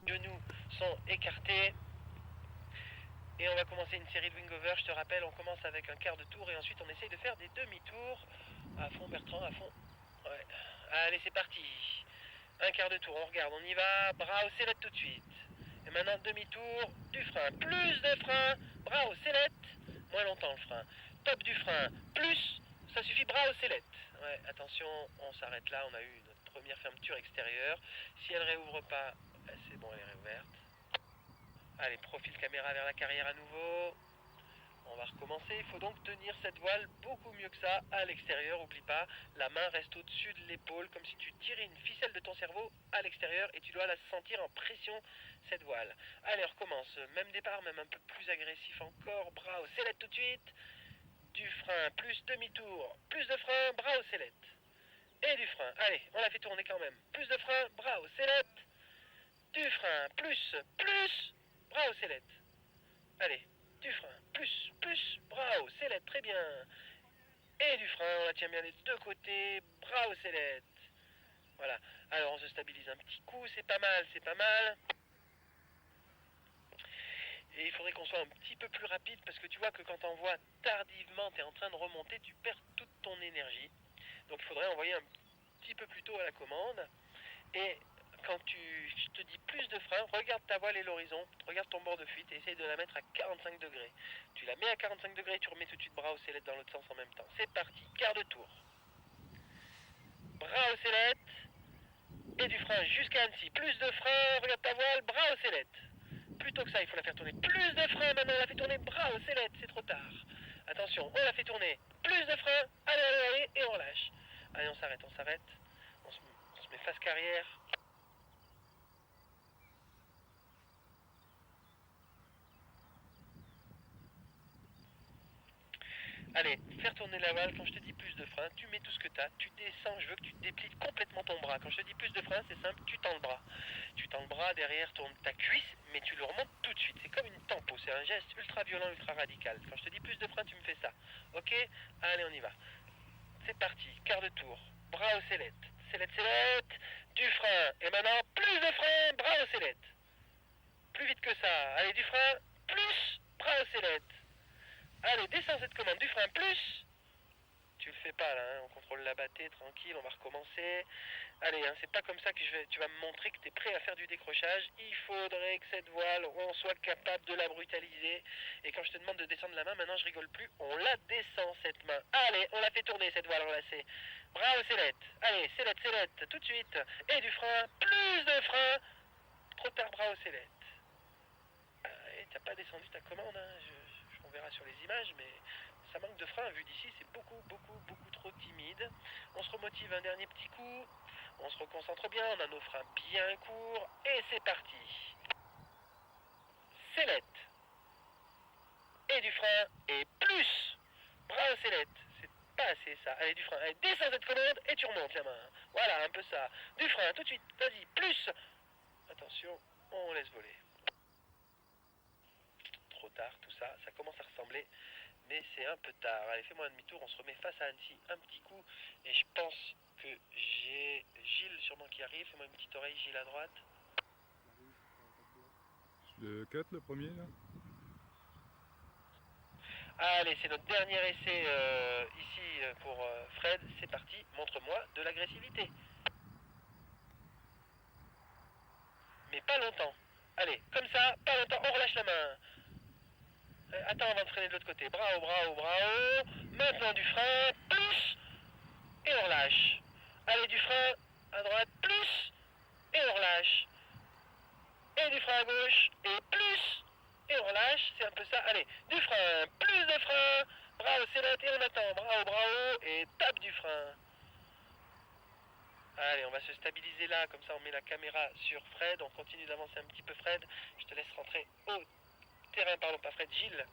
genoux sont écartés. Et on va commencer une série de wing-over. Je te rappelle, on commence avec un quart de tour et ensuite on essaye de faire des demi-tours. À fond Bertrand, à fond. Ouais. Allez, c'est parti. Un quart de tour, on regarde, on y va. Bras au sellette tout de suite. Et maintenant, demi-tour, du frein. Plus de frein, bras au sellette. Moins longtemps le frein. Top du frein, plus, ça suffit, bras au sellette. Ouais, attention, on s'arrête là. On a eu notre première fermeture extérieure. Si elle réouvre pas, c'est bon, elle est réouverte. Allez, profil caméra vers la carrière à nouveau. On va recommencer. Il faut donc tenir cette voile beaucoup mieux que ça à l'extérieur. Oublie pas, la main reste au-dessus de l'épaule, comme si tu tirais une ficelle de ton cerveau à l'extérieur et tu dois la sentir en pression, cette voile. Allez, on recommence. Même départ, même un peu plus agressif encore. Bras au sellette tout de suite. Du frein, plus demi-tour. Plus de frein, bras au sellette. Et du frein. Allez, on la fait tourner quand même. Plus de frein, bras au sellette. Du frein, plus, bras au sellette. Allez, du frein, plus, bras au sellette, très bien. Et du frein, on la tient bien des deux côtés, bras au sellette. Voilà, alors on se stabilise un petit coup, c'est pas mal, c'est pas mal. Et il faudrait qu'on soit un petit peu plus rapide parce que tu vois que quand on voit tardivement, tu es en train de remonter, tu perds toute ton énergie. Donc il faudrait envoyer un petit peu plus tôt à la commande. Et quand je te dis plus de frein, regarde ta voile et l'horizon, regarde ton bord de fuite et essaye de la mettre à 45 degrés. Tu la mets à 45 degrés, tu remets tout de suite bras au sellette dans l'autre sens en même temps. C'est parti, quart de tour. Bras au sellette et du frein jusqu'à Annecy. Plus de frein, regarde ta voile, bras au sellette. Plutôt que ça, il faut la faire tourner. Plus de frein maintenant, on la fait tourner bras au sellette, c'est trop tard. Attention, on la fait tourner. Plus de frein, allez, et on relâche. Allez, on s'arrête. On se met face carrière. Allez, faire tourner la voile, quand je te dis plus de frein, tu mets tout ce que tu as, tu descends, je veux que tu déplies complètement ton bras. Quand je te dis plus de frein, c'est simple, tu tends le bras. Tu tends le bras, derrière tourne ta cuisse, mais tu le remontes tout de suite. C'est comme une tempo, c'est un geste ultra violent, ultra radical. Quand je te dis plus de frein, tu me fais ça. Ok? Allez, on y va. C'est parti, quart de tour. Bras au sellette. Sellette, du frein. Et maintenant, plus de frein, bras au sellette. Plus vite que ça. Allez, du frein, plus, bras au sellette. Allez, descends cette commande, du frein, plus. Tu le fais pas là, hein, on contrôle la battée, tranquille, on va recommencer. Allez, hein, c'est pas comme ça que tu vas me montrer que tu es prêt à faire du décrochage. Il faudrait que cette voile, on soit capable de la brutaliser. Et quand je te demande de descendre la main, maintenant je rigole plus, on la descend cette main. Allez, on la fait tourner cette voile enlacée. Bras au sellette. Allez, sellette, tout de suite. Et du frein, plus de frein. Trop tard, bras au sellette. Et t'as pas descendu ta commande, hein, on verra sur les images, mais ça manque de frein vu d'ici, c'est beaucoup trop timide. On se remotive un dernier petit coup, on se reconcentre bien, on a nos freins bien courts, et c'est parti. Sellette. Et du frein, et plus. Bras au sellette. C'est pas assez ça. Allez, du frein. Allez, descends cette commande et tu remontes la main. Voilà, un peu ça. Du frein, tout de suite. Vas-y, plus. Attention, on laisse voler. Trop tard, tout ça, ça commence à ressembler, mais c'est un peu tard. Allez, fais-moi un demi-tour, on se remet face à Annecy un petit coup, et je pense que j'ai Gilles sûrement qui arrive. Fais-moi une petite oreille, Gilles à droite. Le 4, le premier là. Allez, c'est notre dernier essai ici pour Fred. C'est parti, montre-moi de l'agressivité. Mais pas longtemps. Allez, comme ça, pas longtemps, on relâche la main. Attends avant de freiner de l'autre côté. Bras haut. Maintenant du frein, plus. Et on relâche. Allez, du frein à droite, plus. Et on relâche. Et du frein à gauche, et plus. Et on relâche, c'est un peu ça. Allez, du frein, plus de frein. Bras au sellette et on attend. Bras haut, et tape du frein. Allez, on va se stabiliser là, comme ça on met la caméra sur Fred. On continue d'avancer un petit peu Fred. Je te laisse rentrer au terrain, pardon, pas Fred, Gilles.